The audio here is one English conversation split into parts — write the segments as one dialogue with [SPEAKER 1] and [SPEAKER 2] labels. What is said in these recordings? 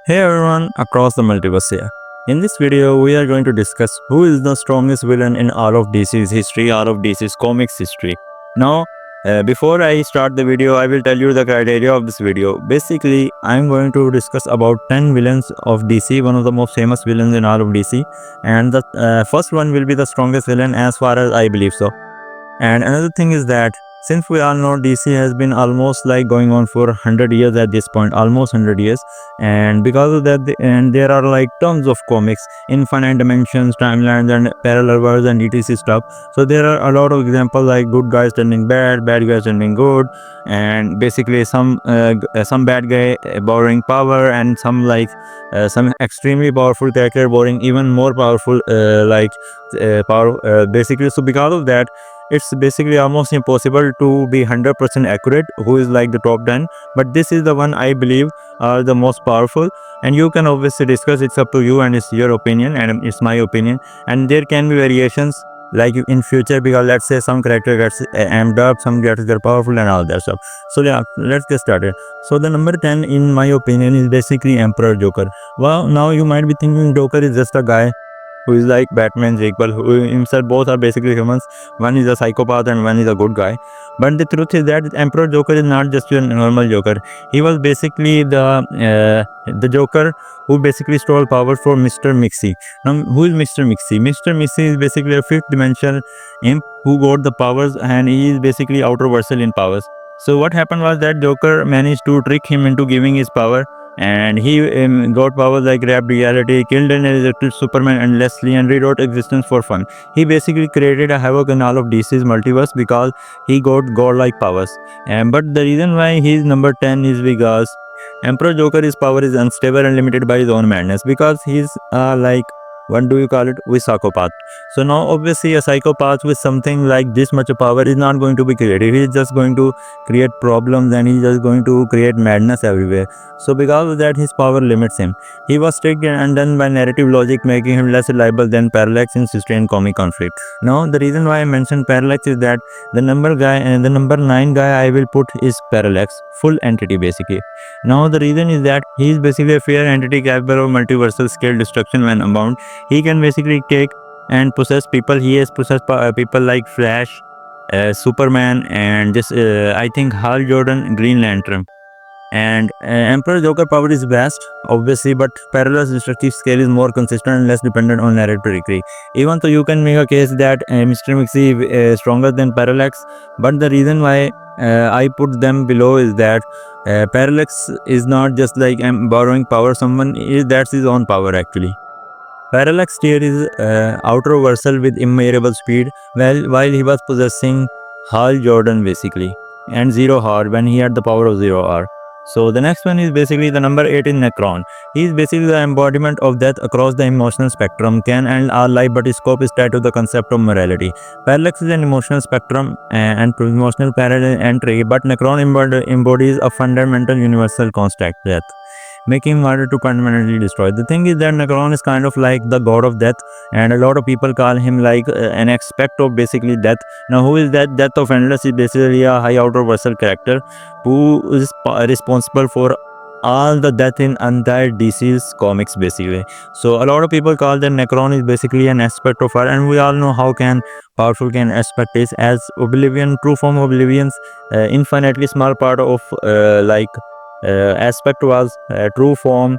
[SPEAKER 1] Hey everyone across the multiverse here. In this video, we are going to discuss who is the strongest villain in all of DC's history, all of DC's comics history. Now, before I start the video, I will tell you the criteria of this video. Basically, I'm going to discuss about 10 villains of DC, one of the most famous villains in all of DC. And the first one will be the strongest villain as far as I believe so. And another thing is that since we all know DC has been almost like going on for 100 years at this point, almost 100 years, and because of that, and there are like tons of comics, infinite dimensions, timelines, and parallel worlds and etc stuff. So there are a lot of examples like good guys turning bad, bad guys turning good, and basically some bad guy borrowing power, and some extremely powerful character borrowing even more powerful power. Basically, so because of that, it's basically almost impossible to be 100% accurate who is like the top 10, but this is the one I believe are the most powerful, and you can obviously discuss. It's up to you and it's your opinion and it's my opinion, and there can be variations like in future, because let's say some character gets amped up, some characters get powerful and all that stuff. So yeah, let's get started. So the number 10 in my opinion is basically Emperor Joker. Well, now you might be thinking Joker is just a guy who is like Batman's equal, who himself both are basically humans. One is a psychopath and one is a good guy. But the truth is that Emperor Joker is not just a normal Joker. He was basically the Joker who basically stole power from Mr. Mixie. Now, who is Mr. Mixie? Mr. Mixie is basically a fifth dimensional imp who got the powers, and he is basically outer-versal in powers. So what happened was that Joker managed to trick him into giving his power, and he got powers like wrapped reality, killed and resurrected Superman endlessly, and rewrote existence for fun. He basically created a havoc in all of DC's multiverse because he got godlike powers. But the reason why he is number 10 is because Emperor Joker's power is unstable and limited by his own madness, because he's what do you call it, with psychopath. So now obviously a psychopath with something like this much of power is not going to be creative. He is just going to create problems, and he's just going to create madness everywhere. So because of that, his power limits him. He was strict and undone by narrative logic, making him less reliable than Parallax in sustained comic conflict. Now the reason why I mentioned Parallax is that the number 9 guy I will put is Parallax, full entity basically. Now the reason is that he is basically a fair entity capable of multiversal scale destruction when abound. He can basically take and possess people. He has possessed people like Flash, Superman, and just I think Hal Jordan, Green Lantern. And Emperor Joker power is vast, obviously, but Parallel's destructive scale is more consistent and less dependent on narrative trickery. Even though you can make a case that Mr. Mixie is stronger than Parallax, but the reason why I put them below is that Parallax is not just like borrowing power. That's his own power actually. Parallax tier is outer versal with immeasurable speed, while he was possessing Hal Jordan basically, and zero hour when he had the power of 0 hour. So the next one is basically the number 8 in Necron. He is basically the embodiment of death across the emotional spectrum, can end our life, but his scope is tied to the concept of morality. Parallax is an emotional spectrum and emotional parallel entry, but Necron embodies a fundamental universal construct, death, making him harder to fundamentally destroy. The thing is that Necron is kind of like the god of death, and a lot of people call him like an aspect of basically death. Now, who is that? Death of Endless is basically a high outer versal character who is responsible for all the death in entire DC's comics basically. So a lot of people call that Necron is basically an aspect of her, and we all know how powerful can aspect is, as Oblivion, true form of Oblivion's infinitely small part of aspect was true form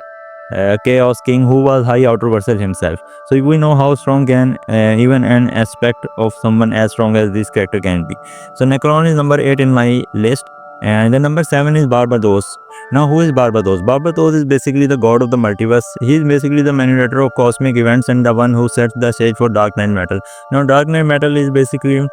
[SPEAKER 1] Chaos King, who was high outer versal himself. So we know how strong can even an aspect of someone as strong as this character can be. So Necron is number 8 in my list, and the number 7 is Barbados. Now, who is Barbados? Barbados is basically the god of the multiverse. He is basically the manipulator of cosmic events and the one who sets the stage for Dark Knight Metal. Now, Dark Knight Metal is basically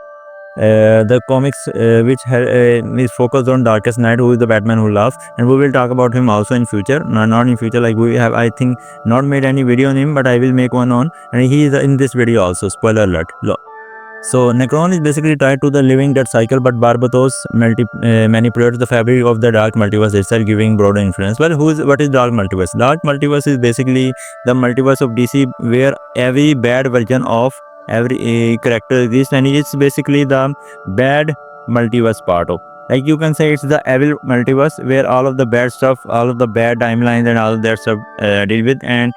[SPEAKER 1] the comics which is focused on Darkest Knight, who is the Batman who laughs, and we will talk about him also in future. Not in future, like we have, I think, not made any video on him, but I will make one on, and he is in this video also. Spoiler alert. So Necron is basically tied to the living death cycle, but Barbatos manipulates the fabric of the dark multiverse itself, giving broader influence. Well, what is dark multiverse? Dark multiverse is basically the multiverse of DC, where every bad version of every character exists, and it's basically the bad multiverse part of. Like you can say it's the evil multiverse where all of the bad stuff, all of the bad timelines and all of that stuff deal with. And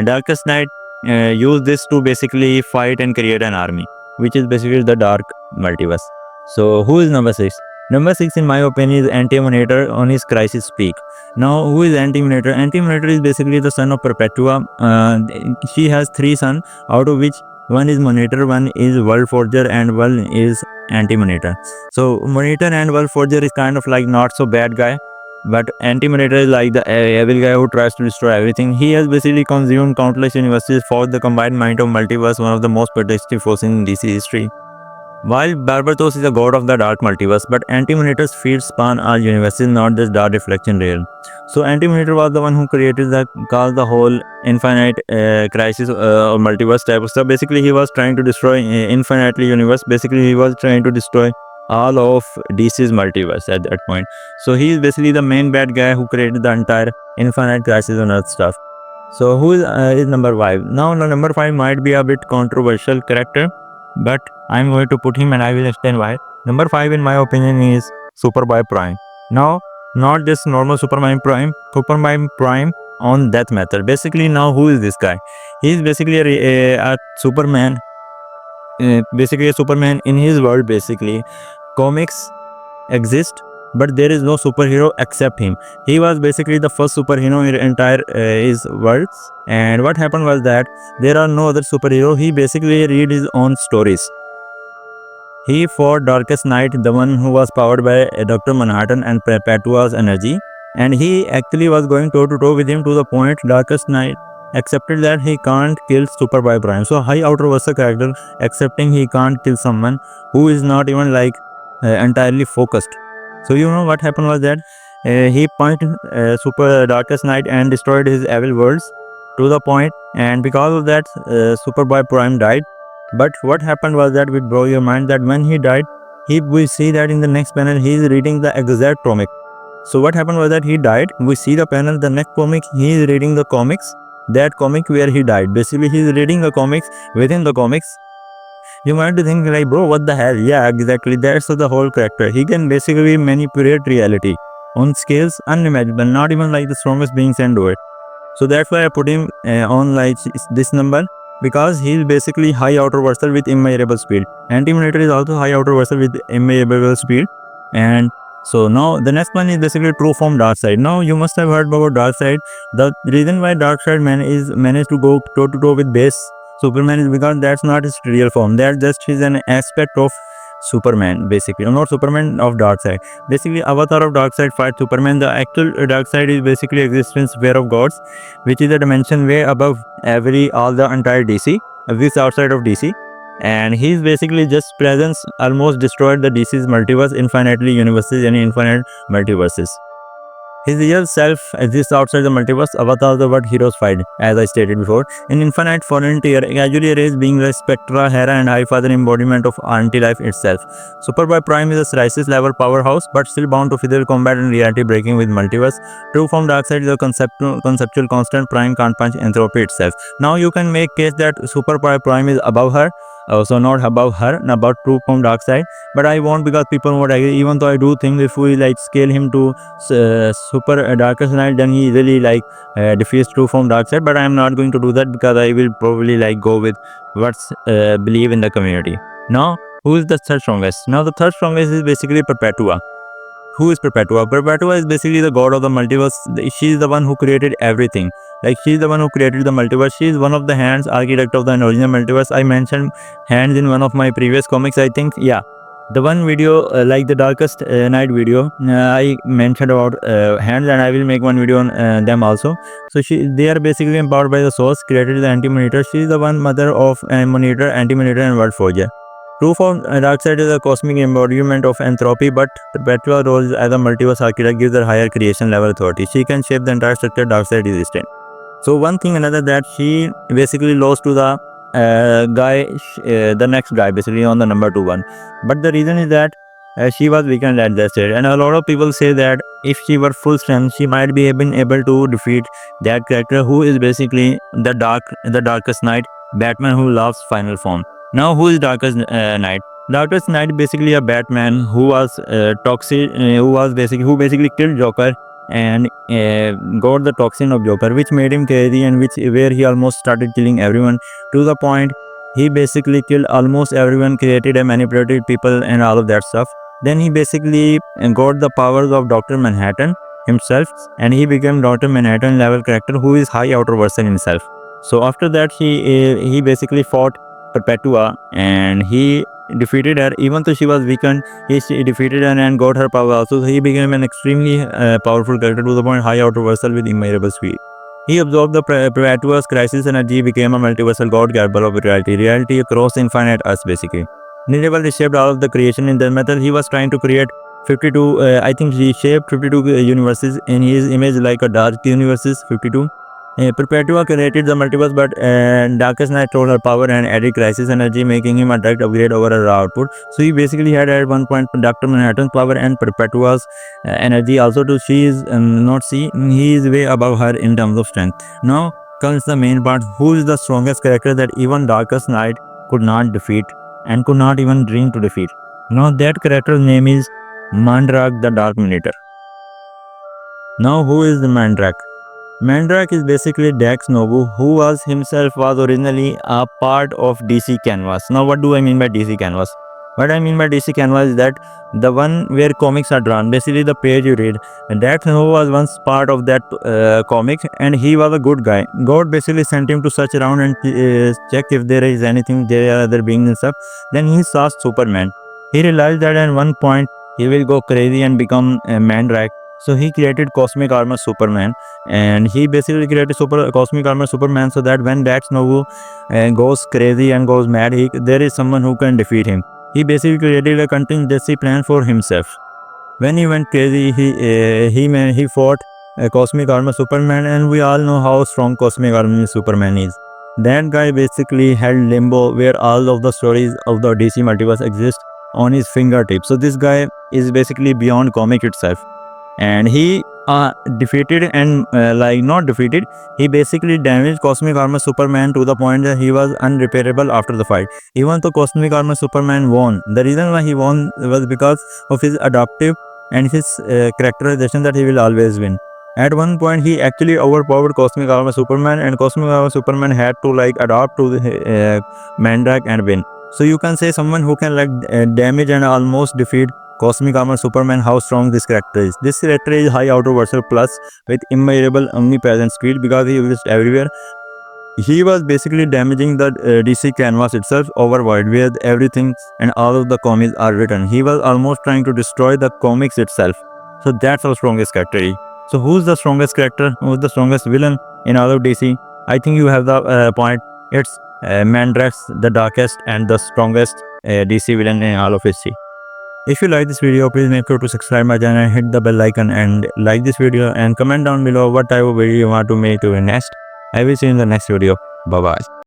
[SPEAKER 1] Darkest Knight use this to basically fight and create an army, which is basically the dark multiverse. So who is number 6? Number 6 in my opinion is Anti-Monitor on his crisis peak. Now who is Anti-Monitor? Anti-Monitor is basically the son of Perpetua. She has 3 sons, out of which one is Monitor, one is World Forger, and one is Anti-Monitor. So Monitor and World Forger is kind of like not so bad guy, but Anti-Monitor is like the evil guy who tries to destroy everything. He has basically consumed countless universes for the combined mind of multiverse, one of the most protective forces in DC history. While Barbatos is a god of the dark multiverse, but Anti-Monitor's feats span all universes, not just dark reflection realm. So Anti-Monitor was the one who created the whole infinite crisis or multiverse type of stuff. Basically, he was trying to destroy infinitely universe. Basically, he was trying to destroy all of DC's multiverse at that point. So he is basically the main bad guy who created the entire infinite crisis on Earth stuff. So who is number 5? Now number 5 might be a bit controversial character, but I'm going to put him and I will explain why. Number 5 in my opinion is Superboy-Prime. Now, not just normal Superman Prime on Death Metal. Basically, now who is this guy? He is basically a Superman. Basically a Superman in his world. Basically, comics exist, but there is no superhero except him. He was basically the first superhero in entire his world. And what happened was that there are no other superhero. He basically read his own stories. He fought Darkest Knight, the one who was powered by Dr. Manhattan and Perpetua's energy, and he actually was going toe-to-toe with him to the point Darkest Knight accepted that he can't kill Superboy-Prime. So high outer-versal character accepting he can't kill someone who is not even like entirely focused. So you know what happened was that he punched Darkest Knight and destroyed his evil worlds to the point, and because of that Superboy-Prime died. But what happened was that would blow your mind that when he died, we see that in the next panel he is reading the exact comic. So what happened was that he died. We see the panel, the next comic, he is reading the comics, that comic where he died. Basically, he is reading the comics within the comics. You might think like, bro, what the hell? Yeah, exactly. That's the whole character. He can basically manipulate reality on scales unimaginable, not even like the strongest beings can do it. So that's why I put him on like this number, because he is basically high outer versal with immeasurable speed. Anti-Monitor is also high outer versal with immeasurable speed. And so now the next one is basically true form Darkseid. Now you must have heard about Darkseid. The reason why Darkseid managed to go toe to toe with base Superman is because that's not his real form. That just is an aspect of Superman, basically, not Superman of Darkseid. Basically, avatar of Darkseid fights Superman. The actual Darkseid is basically existence sphere of gods, which is a dimension way above all the entire DC, this outside of DC. And his basically just presence almost destroyed the DC's multiverse, infinitely universes and infinite multiverses. His real self exists outside the multiverse. Avatar the what heroes fight, as I stated before. In Infinite Frontier, casually erased being the Spectra, Hera, and Highfather embodiment of anti-life itself. Superboy-Prime is a crisis level powerhouse, but still bound to physical combat and reality breaking with multiverse. True form Darkseid is a conceptual constant. Prime can't punch entropy itself. Now you can make case that Superboy-Prime is above her. So not above her, not about true form Darkseid, but I won't, because people won't agree. Even though I do think if we like scale him to super Darkest Knight, then he easily like defeats true form Darkseid. But I am not going to do that, because I will probably like go with what's believe in the community. Now, who is the third strongest? Now the third strongest is basically Perpetua. Who is Perpetua? Perpetua is basically the god of the multiverse. She is the one who created everything. Like, she is the one who created the multiverse. She is one of the hands architect of the original multiverse. I mentioned hands in one of my previous comics, I think. Yeah, the one video like the Darkest Night video, I mentioned about hands, and I will make one video on them also. So they are basically empowered by the source, created the Anti-Monitor. She is the one mother of Monitor, Anti-Monitor, and World Forger. True form Darkseid is a cosmic embodiment of entropy, but Perpetua role as a multiverse architect gives her higher creation level authority. She can shape the entire structure Darkseid is resistant. So one thing another that she basically lost to the the next guy, basically on the number 2 one. But the reason is that she was weakened at that stage, and a lot of people say that if she were full strength, she might be able to defeat that character who is basically the Darkest Knight, Batman who loves final form. Now, who is Darkest Knight? Darkest Knight basically a Batman who was toxic, who basically killed Joker and got the toxin of Joker, which made him crazy and where he almost started killing everyone to the point he basically killed almost everyone, created and manipulated people and all of that stuff. Then he basically got the powers of Dr. Manhattan himself, and he became Dr. Manhattan level character who is high outer version himself. So after that he basically fought Perpetua and he defeated her. Even though she was weakened, he defeated her and got her power also. So he became an extremely powerful character to the point high outer versal with immeasurable speed. He absorbed the Perpetua's crisis energy, became a multiversal god capable of reality across infinite earths basically. Nineveh reshaped all of the creation in the method. He was trying to create 52, I think he shaped 52 universes in his image like a dark universes 52. Perpetua created the multiverse, but Darkest Knight stole her power and added crisis energy, making him a direct upgrade over her output. So he basically had at one point Dr. Manhattan's power and Perpetua's energy also. To she is not see, he is way above her in terms of strength. Now comes the main part: who is the strongest character that even Darkest Knight could not defeat and could not even dream to defeat? Now that character's name is Mandrakk, the Dark Monitor. Now who is the Mandrakk? Mandrakk is basically Dax Nobu, who was originally a part of DC Canvas. Now, what do I mean by DC Canvas? What I mean by DC Canvas is that the one where comics are drawn, basically the page you read. And Dax Nobu was once part of that comic, and he was a good guy. God basically sent him to search around and check if there is anything, there are other beings and stuff. Then he saw Superman. He realized that at one point he will go crazy and become a Mandrakk. So he created Cosmic Armor Superman, and he basically created Cosmic Armor Superman so that when Dax Nobu goes crazy and goes mad, there is someone who can defeat him. He basically created a contingency plan for himself. When he went crazy, he fought Cosmic Armor Superman, and we all know how strong Cosmic Armor Superman is. That guy basically held limbo where all of the stories of the DC multiverse exist on his fingertips. So this guy is basically beyond comic itself. And he defeated and not defeated, he basically damaged Cosmic Armor Superman to the point that he was unrepairable after the fight. Even though Cosmic Armor Superman won, the reason why he won was because of his adaptive and his characterization that he will always win. At one point he actually overpowered Cosmic Armor Superman, and Cosmic Armor Superman had to adapt to the Mandrakk and win. So you can say someone who can damage and almost defeat Cosmic Armor Superman, how strong this character is. This character is high outer versal plus with immeasurable omnipresent speed because he exists everywhere. He was basically damaging the DC canvas itself overworld where everything and all of the comics are written. He was almost trying to destroy the comics itself. So that's our strongest character is. So who's the strongest character? Who's the strongest villain in all of DC? I think you have the point. It's Mandrakk, the darkest and the strongest DC villain in all of history. If you like this video, please make sure to subscribe my channel, hit the bell icon and like this video, and comment down below what type of video you want to make to next. I will see you in the next video. Bye bye.